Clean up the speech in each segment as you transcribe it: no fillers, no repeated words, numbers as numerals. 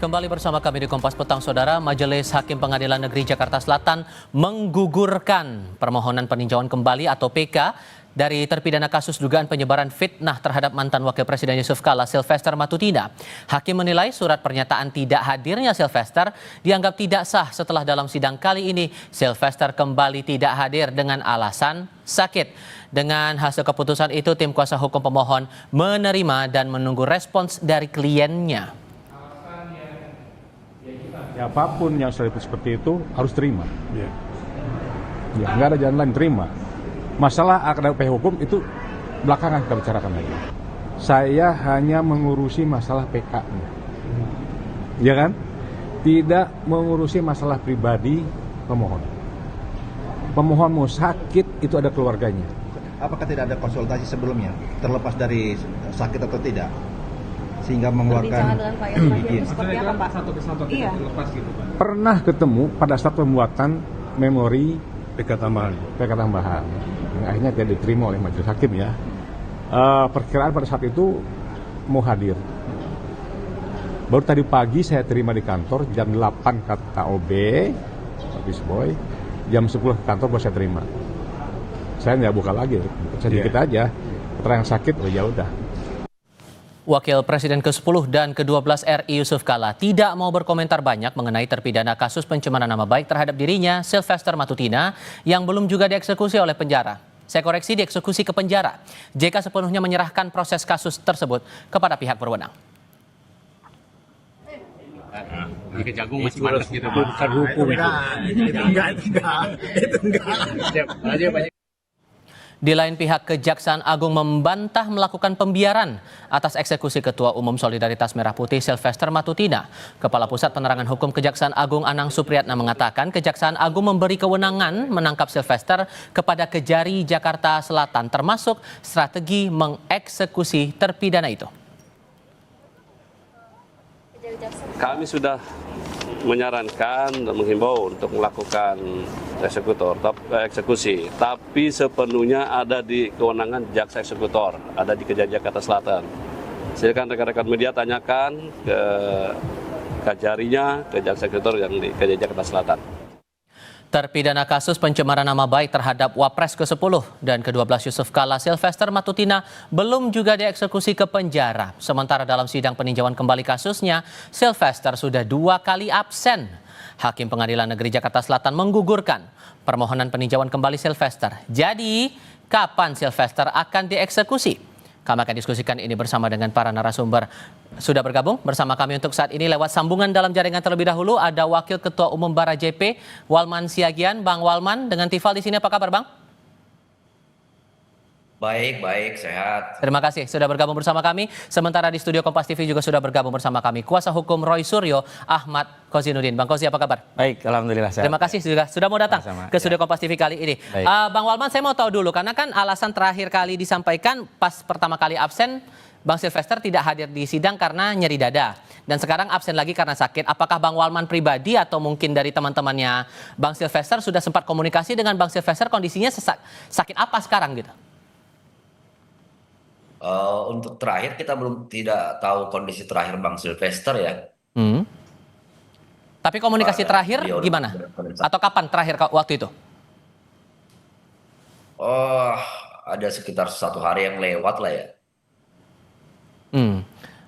Kembali bersama kami di Kompas Petang, Saudara. Majelis Hakim Pengadilan Negeri Jakarta Selatan menggugurkan permohonan peninjauan kembali atau PK dari terpidana kasus dugaan penyebaran fitnah terhadap mantan Wakil Presiden Yusuf Kala, Sylvester Matutina. Hakim menilai surat pernyataan tidak hadirnya Sylvester dianggap tidak sah setelah dalam sidang kali ini Sylvester kembali tidak hadir dengan alasan sakit. Dengan hasil keputusan itu, tim kuasa hukum pemohon menerima dan menunggu respons dari kliennya. Ya, apapun yang seperti itu harus terima. Ya, nggak ada jalan lain, terima. Masalah AKDP hukum itu belakangan kita bicarakan lagi. Saya hanya mengurusi masalah PK-nya, ya kan? Tidak mengurusi masalah pribadi pemohon. Pemohon mau sakit itu ada keluarganya. Apakah tidak ada konsultasi sebelumnya, terlepas dari sakit atau tidak? Sehingga mengeluarkan dengan Pak Irfan itu seperti apa, Pak? Satu Iya. lepas gitu, Pak. Pernah ketemu pada saat pembuatan memori PK tambahan. Yang akhirnya tidak diterima oleh majelis hakim ya. Perkiraan pada saat itu mau hadir. Baru tadi pagi saya terima di kantor jam 8 kata OB, office boy, jam 10 ke kantor baru saya terima. Saya nggak buka lagi, sedikit aja. Keterangan sakit, oh ya udah. Wakil Presiden ke-10 dan ke-12 RI Yusuf Kala tidak mau berkomentar banyak mengenai terpidana kasus pencemaran nama baik terhadap dirinya, Sylvester Matutina, yang belum juga dieksekusi oleh penjara. Saya koreksi, dieksekusi ke penjara. JK sepenuhnya menyerahkan proses kasus tersebut kepada pihak berwenang. Di Kejagung masih mantas gitu, Pak. Bukan hukum itu. Itu enggak. Di lain pihak, Kejaksaan Agung membantah melakukan pembiaran atas eksekusi Ketua Umum Solidaritas Merah Putih Sylvester Matutina. Kepala Pusat Penerangan Hukum Kejaksaan Agung Anang Supriyatna mengatakan Kejaksaan Agung memberi kewenangan menangkap Sylvester kepada Kejari Jakarta Selatan, termasuk strategi mengeksekusi terpidana itu. Kami sudah menyarankan dan menghimbau untuk melakukan eksekusi, tapi sepenuhnya ada di kewenangan jaksa eksekutor, ada di Kejari Jakarta Selatan. Silakan rekan-rekan media tanyakan ke Kejarinya, ke jaksa eksekutor yang di Kejari Jakarta Selatan. Terpidana kasus pencemaran nama baik terhadap Wapres ke-10 dan ke-12 Yusuf Kala, Sylvester Matutina belum juga dieksekusi ke penjara. Sementara dalam sidang peninjauan kembali kasusnya, Sylvester sudah 2 kali absen. Hakim Pengadilan Negeri Jakarta Selatan menggugurkan permohonan peninjauan kembali Sylvester. Jadi, kapan Sylvester akan dieksekusi? Kami akan diskusikan ini bersama dengan para narasumber. Sudah bergabung bersama kami untuk saat ini lewat sambungan dalam jaringan terlebih dahulu. Ada Wakil Ketua Umum Bara JP, Walman Siagian. Bang Walman, dengan Tifal di sini, apa kabar, Bang? Baik, sehat. Terima kasih sudah bergabung bersama kami. Sementara di studio Kompas TV juga sudah bergabung bersama kami kuasa hukum Roy Suryo, Ahmad Kozinuddin. Bang Kozi, apa kabar? Baik, alhamdulillah sehat. Terima kasih sudah mau datang ke studio Kompas TV kali ini. Bang Walman, saya mau tahu dulu karena kan alasan terakhir kali disampaikan pas pertama kali absen, Bang Sylvester tidak hadir di sidang karena nyeri dada. Dan sekarang absen lagi karena sakit. Apakah Bang Walman pribadi atau mungkin dari teman-temannya Bang Sylvester sudah sempat komunikasi dengan Bang Sylvester, kondisinya sakit apa sekarang gitu? Untuk terakhir kita tidak tahu kondisi terakhir Bang Sylvester ya. Tapi komunikasi terakhir gimana? Atau kapan terakhir waktu itu? Ada sekitar 1 hari yang lewat lah ya.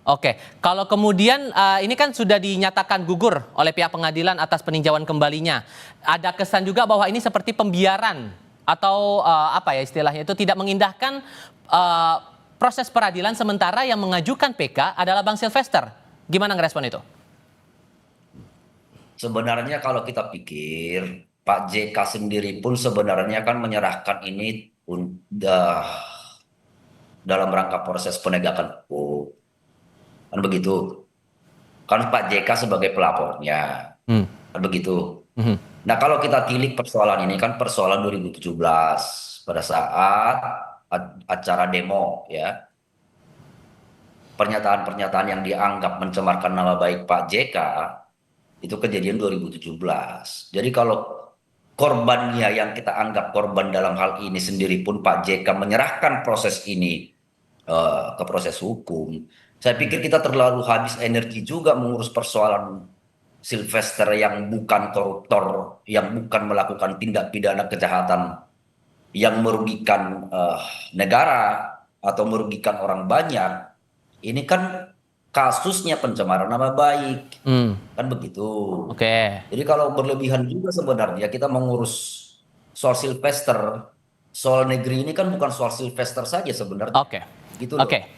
Oke, kalau kemudian ini kan sudah dinyatakan gugur oleh pihak pengadilan atas peninjauan kembalinya. Ada kesan juga bahwa ini seperti pembiaran atau apa ya istilahnya itu, tidak mengindahkan proses peradilan, sementara yang mengajukan PK adalah Bang Sylvester. Gimana ngerespon itu? Sebenarnya kalau kita pikir Pak JK sendiri pun sebenarnya kan menyerahkan ini dalam rangka proses penegakan hukum. Kan begitu. Kan Pak JK sebagai pelapornya. Kan begitu. Nah, kalau kita tilik persoalan ini kan persoalan 2017 pada saat acara demo ya. Pernyataan-pernyataan yang dianggap mencemarkan nama baik Pak JK itu kejadian 2017. Jadi kalau korbannya yang kita anggap korban dalam hal ini sendiri pun Pak JK menyerahkan proses ini ke proses hukum, Saya pikir kita terlalu habis energi juga mengurus persoalan Sylvester yang bukan koruptor, yang bukan melakukan tindak pidana kejahatan yang merugikan negara atau merugikan orang banyak. Ini kan kasusnya pencemaran nama baik, kan begitu. Oke. Jadi kalau berlebihan juga sebenarnya kita mengurus soal Sylvester, soal negeri ini kan bukan soal Sylvester saja sebenarnya. Oke. Gitu loh. Oke.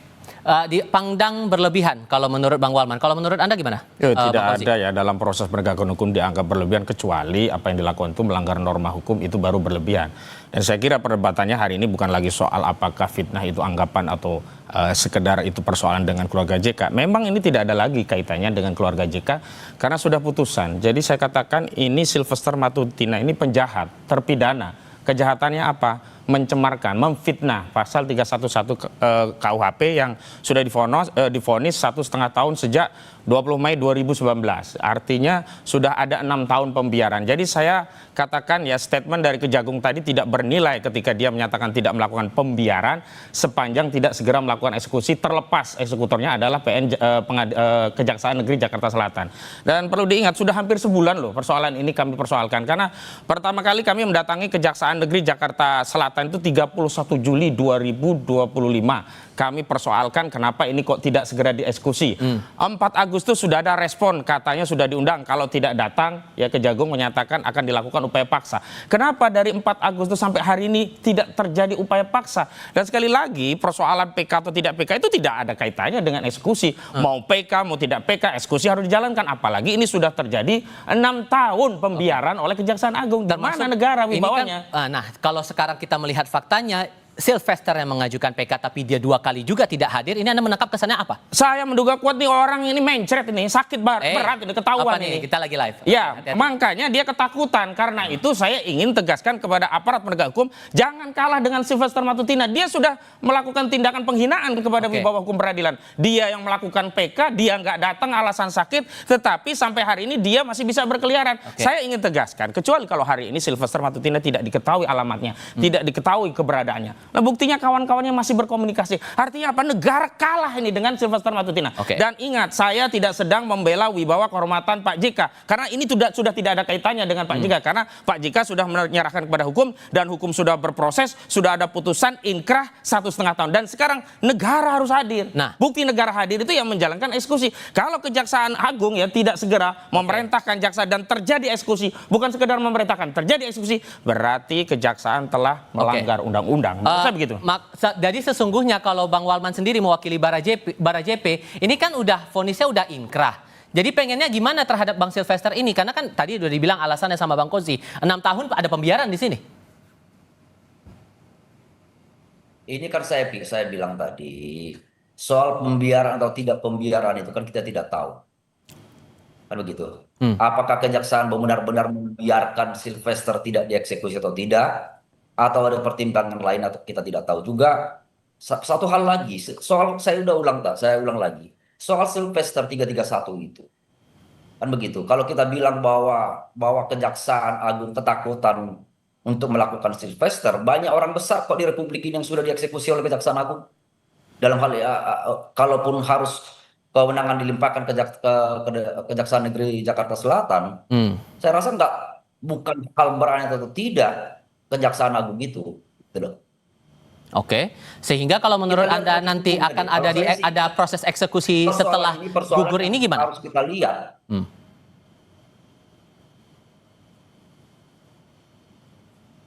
Dipandang berlebihan kalau menurut Bang Walman. Kalau menurut Anda gimana? Ya, Bang tidak Fauzi? ada ya dalam proses penegakan hukum dianggap berlebihan kecuali apa yang dilakukan itu melanggar norma hukum, itu baru berlebihan. Dan saya kira perdebatannya hari ini bukan lagi soal apakah fitnah itu anggapan atau sekedar itu persoalan dengan keluarga JK. Memang ini tidak ada lagi kaitannya dengan keluarga JK karena sudah putusan. Jadi saya katakan ini Sylvester Matutina ini penjahat, terpidana. Kejahatannya apa? Mencemarkan, memfitnah, pasal 311 KUHP yang sudah divonis 1,5 tahun sejak 20 Mei 2019. Artinya sudah ada 6 tahun pembiaran. Jadi saya katakan ya statement dari Kejagung tadi tidak bernilai ketika dia menyatakan tidak melakukan pembiaran sepanjang tidak segera melakukan eksekusi, terlepas eksekutornya adalah Kejaksaan Negeri Jakarta Selatan. Dan perlu diingat sudah hampir sebulan loh persoalan ini kami persoalkan karena pertama kali kami mendatangi Kejaksaan Negeri Jakarta Selatan itu 31 Juli 2025. Kami persoalkan kenapa ini kok tidak segera dieksekusi. 4 Agustus sudah ada respon, katanya sudah diundang. Kalau tidak datang, ya Kejagung menyatakan akan dilakukan upaya paksa. Kenapa dari 4 Agustus sampai hari ini tidak terjadi upaya paksa? Dan sekali lagi, persoalan PK atau tidak PK itu tidak ada kaitannya dengan eksekusi. Mau PK, mau tidak PK, eksekusi harus dijalankan. Apalagi ini sudah terjadi 6 tahun pembiaran oleh Kejaksaan Agung. Di mana negara wibawanya? Nah, kalau sekarang kita melihat faktanya, Sylvester yang mengajukan PK tapi dia 2 kali juga tidak hadir, ini Anda menangkap kesannya apa? Saya menduga kuat nih orang ini mencret ini, sakit berat ini, ketahuan apa nih? ini. Kita lagi live. Ya, Hati-hati. makanya dia ketakutan. Karena itu saya ingin tegaskan kepada aparat penegak hukum, jangan kalah dengan Sylvester Matutina. Dia sudah melakukan tindakan penghinaan kepada wibawa hukum peradilan. Dia yang melakukan PK, dia nggak datang alasan sakit, tetapi sampai hari ini dia masih bisa berkeliaran. Saya ingin tegaskan, kecuali kalau hari ini Sylvester Matutina tidak diketahui alamatnya, tidak diketahui keberadaannya. Nah, buktinya kawan-kawannya masih berkomunikasi. Artinya apa? Negara kalah ini dengan Sylvester Matutina. Dan ingat, saya tidak sedang membela wibawa kehormatan Pak JK. Karena ini sudah tidak ada kaitannya dengan Pak JK. Karena Pak JK sudah menyerahkan kepada hukum dan hukum sudah berproses, sudah ada putusan inkrah 1,5 tahun. Dan sekarang negara harus hadir. Nah, bukti negara hadir itu yang menjalankan eksekusi. Kalau Kejaksaan Agung ya tidak segera memerintahkan jaksa dan terjadi eksekusi, bukan sekedar memerintahkan, terjadi eksekusi, berarti Kejaksaan telah melanggar undang-undang. Saya begitu. Jadi sesungguhnya kalau Bang Walman sendiri mewakili Barajp, ini kan udah vonisnya udah inkrah. Jadi pengennya gimana terhadap Bang Sylvester ini? Karena kan tadi udah dibilang alasannya sama Bang Kozi, 6 tahun ada pembiaran di sini. Ini kan saya bilang tadi, soal pembiaran atau tidak pembiaran itu kan kita tidak tahu. Kan begitu. Apakah Kejaksaan benar-benar membiarkan Sylvester tidak dieksekusi atau tidak? Atau ada pertimbangan lain atau kita tidak tahu juga. Satu hal lagi, soal saya ulang lagi. Soal Sylvester 331 itu. Kan begitu. Kalau kita bilang bahwa Kejaksaan Agung ketakutan untuk melakukan Sylvester, banyak orang besar kok di Republik ini yang sudah dieksekusi oleh Kejaksaan Agung. Dalam hal kalaupun harus kewenangan dilimpahkan ke Kejaksaan Negeri Jakarta Selatan, saya rasa bukan hal berani atau tidak Kejaksaan Agung itu. Oke, sehingga kalau menurut Anda nanti akan ada proses eksekusi setelah gugur ini gimana? Harus kita lihat.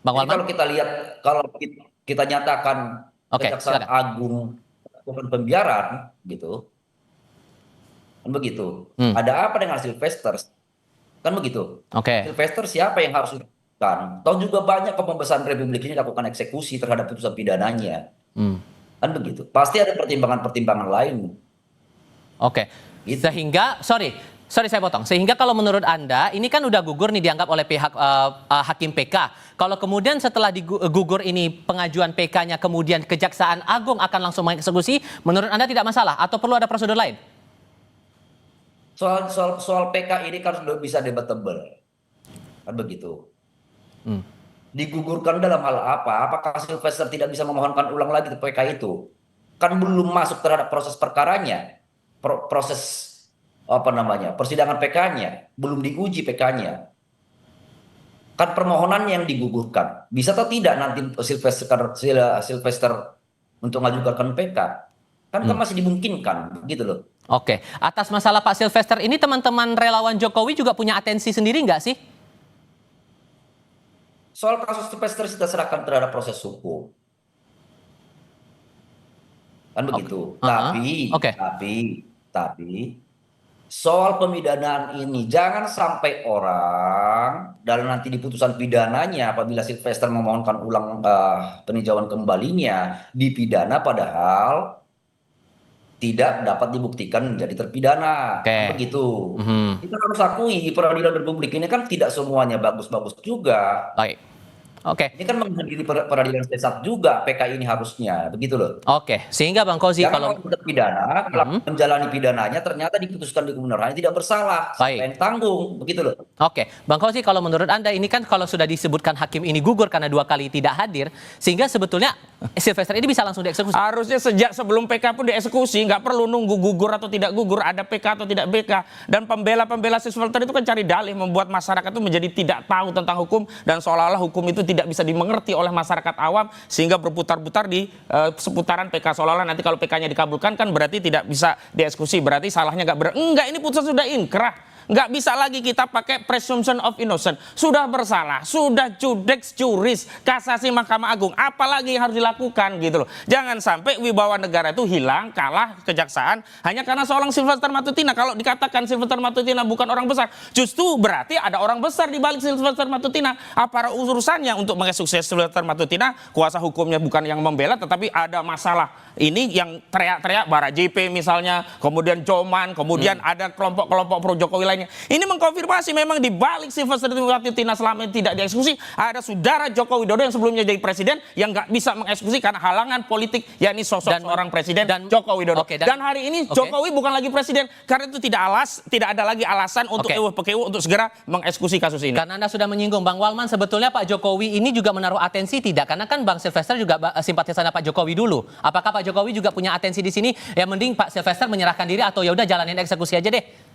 Bang Walman? Kalau kita lihat, kalau kita nyatakan Kejaksaan Agung bukan pembiaran, gitu, kan begitu. Ada apa dengan Sylvester? Kan begitu. Sylvester siapa yang harus dilakukan? Tahu juga banyak pembebasan Republik ini lakukan eksekusi terhadap putusan pidananya. Kan begitu. Pasti ada pertimbangan-pertimbangan lain. Gitu. Sehingga, sorry saya potong. Sehingga kalau menurut Anda, ini kan udah gugur nih dianggap oleh pihak Hakim PK. Kalau kemudian setelah gugur ini pengajuan PK-nya kemudian Kejaksaan Agung akan langsung mengeksekusi, menurut Anda tidak masalah atau perlu ada prosedur lain? Soal PK ini kan sudah bisa debatable. Kan begitu. Digugurkan dalam hal apa? Apakah Sylvester tidak bisa memohonkan ulang lagi ke PK itu? Kan belum masuk terhadap proses perkaranya. proses apa namanya persidangan PK-nya, belum diuji PK-nya. Kan permohonan yang digugurkan. Bisa atau tidak nanti Sylvester untuk mengajukan PK? Kan masih dimungkinkan, gitu loh. Oke, atas masalah Pak Sylvester ini teman-teman relawan Jokowi juga punya atensi sendiri nggak sih? Soal kasus Sylvester kita serahkan terhadap proses hukum. Kan begitu. Tapi soal pemidanaan ini jangan sampai orang dalam nanti di putusan pidananya apabila Sylvester memohonkan ulang peninjauan kembalinya dipidana padahal tidak dapat dibuktikan menjadi terpidana. Kan begitu. Kita harus akui peradilan Republik ini kan tidak semuanya bagus-bagus juga. Baik. Oke. Ini kan menghadiri peradilan sesat juga PK ini harusnya, begitu loh. Oke, sehingga Bang Kozi kalau terpidana, menjalani pidananya ternyata diputuskan di kebenarannya tidak bersalah, siapa yang tanggung, begitu loh. Oke, Bang Kozi kalau menurut Anda ini kan kalau sudah disebutkan hakim ini gugur karena 2 kali tidak hadir, sehingga sebetulnya Sylvester ini bisa langsung dieksekusi. Harusnya sejak sebelum PK pun dieksekusi, nggak perlu nunggu gugur atau tidak gugur, ada PK atau tidak PK. Dan pembela Sylvester itu kan cari dalih membuat masyarakat itu menjadi tidak tahu tentang hukum dan seolah-olah hukum itu tidak bisa dimengerti oleh masyarakat awam sehingga berputar-putar di seputaran PK, seolah-olah nanti kalau PK-nya dikabulkan kan berarti tidak bisa dieksekusi, berarti salahnya enggak, ini putusan sudah inkrah. Nggak bisa lagi kita pakai presumption of innocent. Sudah bersalah, sudah judex juris, kasasi Mahkamah Agung. Apalagi yang harus dilakukan gitu loh. Jangan sampai wibawa negara itu hilang, kalah kejaksaan hanya karena seorang Sylvester Matutina. Kalau dikatakan Sylvester Matutina bukan orang besar, justru berarti ada orang besar di balik Sylvester Matutina. Apa urusannya untuk mengeksekusi Sylvester Matutina? Kuasa hukumnya bukan yang membela, tetapi ada masalah. Ini yang teriak-teriak Bara JP misalnya, kemudian Joman, kemudian ada kelompok-kelompok pro Jokowi lainnya. Ini mengkonfirmasi memang di balik Sylvester Matutina selama ini tidak dieksekusi ada saudara Joko Widodo yang sebelumnya jadi presiden yang nggak bisa mengeksekusi karena halangan politik, yakni sosok seorang presiden Joko Widodo. Dan hari ini Jokowi bukan lagi presiden karena itu tidak ada lagi alasan untuk PKU untuk segera mengeksekusi kasus ini. Karena Anda sudah menyinggung Bang Walman, sebetulnya Pak Jokowi ini juga menaruh atensi tidak? Karena kan Bang Sylvester juga simpatisannya Pak Jokowi dulu. Apakah Pak Jokowi juga punya atensi di sini? Ya mending Pak Sylvester menyerahkan diri atau ya udah jalanin eksekusi aja deh.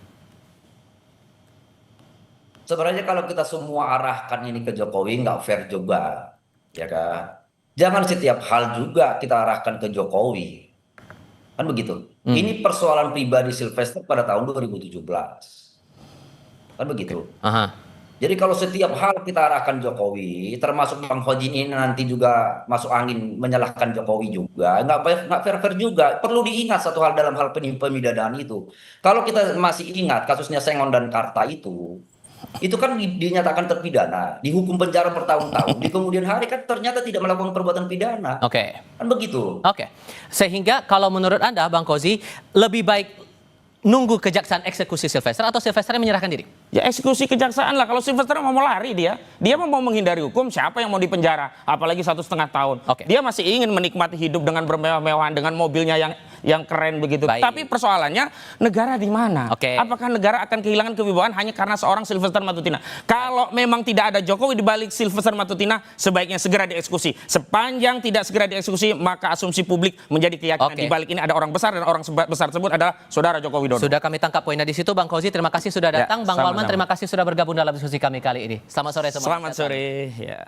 Sebenarnya kalau kita semua arahkan ini ke Jokowi nggak fair juga, ya kan? Jangan setiap hal juga kita arahkan ke Jokowi, kan begitu. Ini persoalan pribadi Sylvester pada tahun 2017, kan begitu. Jadi kalau setiap hal kita arahkan Jokowi, termasuk Bang Hojin ini nanti juga masuk angin menyalahkan Jokowi juga, nggak fair juga. Perlu diingat satu hal dalam hal pemidanaan itu. Kalau kita masih ingat kasusnya Sengon dan Karta itu kan dinyatakan terpidana, dihukum penjara bertahun-tahun, di kemudian hari kan ternyata tidak melakukan perbuatan pidana. Kan begitu. Sehingga kalau menurut Anda Bang Kozi lebih baik nunggu kejaksaan eksekusi Sylvester atau Sylvester menyerahkan diri? Ya eksekusi kejaksaan lah. Kalau Sylvester mau lari dia mau menghindari hukum, siapa yang mau dipenjara? Apalagi 1,5 tahun. Dia masih ingin menikmati hidup dengan bermewah-mewahan, dengan mobilnya yang keren begitu. Tapi persoalannya negara di mana? Apakah negara akan kehilangan kewibawaan hanya karena seorang Sylvester Matutina? Kalau memang tidak ada Jokowi di balik Sylvester Matutina, sebaiknya segera dieksekusi. Sepanjang tidak segera dieksekusi, maka asumsi publik menjadi keyakinan di balik ini ada orang besar dan orang besar tersebut adalah saudara Joko Widodo. Sudah kami tangkap poinnya di situ. Bang Kozi, terima kasih sudah datang. Bang Walman, terima kasih sudah bergabung dalam diskusi kami kali ini. Selamat sore semua. Selamat sore. Ya.